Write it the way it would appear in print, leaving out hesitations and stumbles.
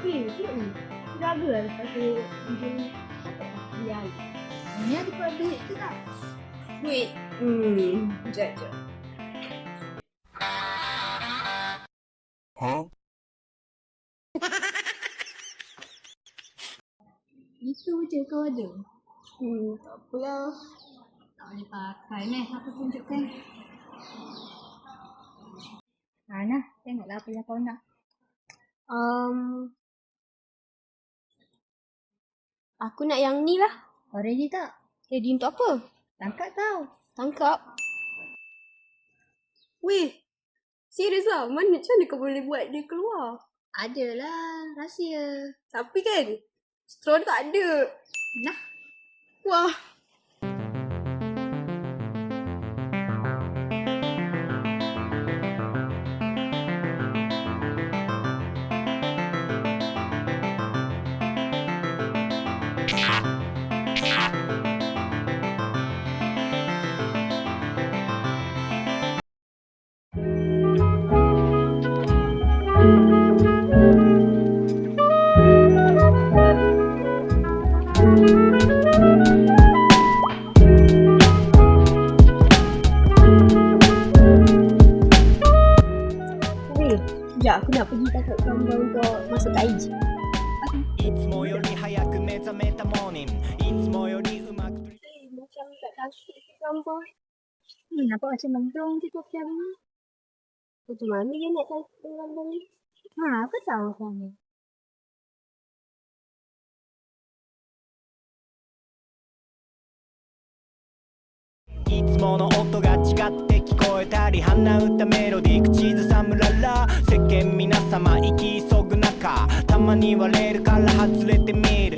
tengok ni. Jaga lah lepas tu dia biar. Ni ada buat duit ke tak? Duit. Sekejap. Itu je kau ada? Tak apalah. Tak boleh pakai meh, aku tunjukkan. Nah, tengoklah apa yang kau nak. Aku nak yang ni lah. Kau ready tak? Ready untuk apa? Tangkap tau. Tangkap. Weh, serius lah. Macam mana kau boleh buat dia keluar? Adalah, rahsia. Tapi kan, straw dia tak ada. Nah, Wah. Weh, sekejap aku nak pergi tangkap gambar untuk masuk ke IG. いつもより早く目覚めたモーニングいつもよりうまく Macam tak cantik gambar. nampak macam mendung je kopi ni. Macam mana dia nak cantik gambar ni? Aku tahu kau ni. いつもの音が違って聞こえたり鼻歌メロディー口ずさむララ世間皆様生き急ぐ中たまに割れるから外れてみる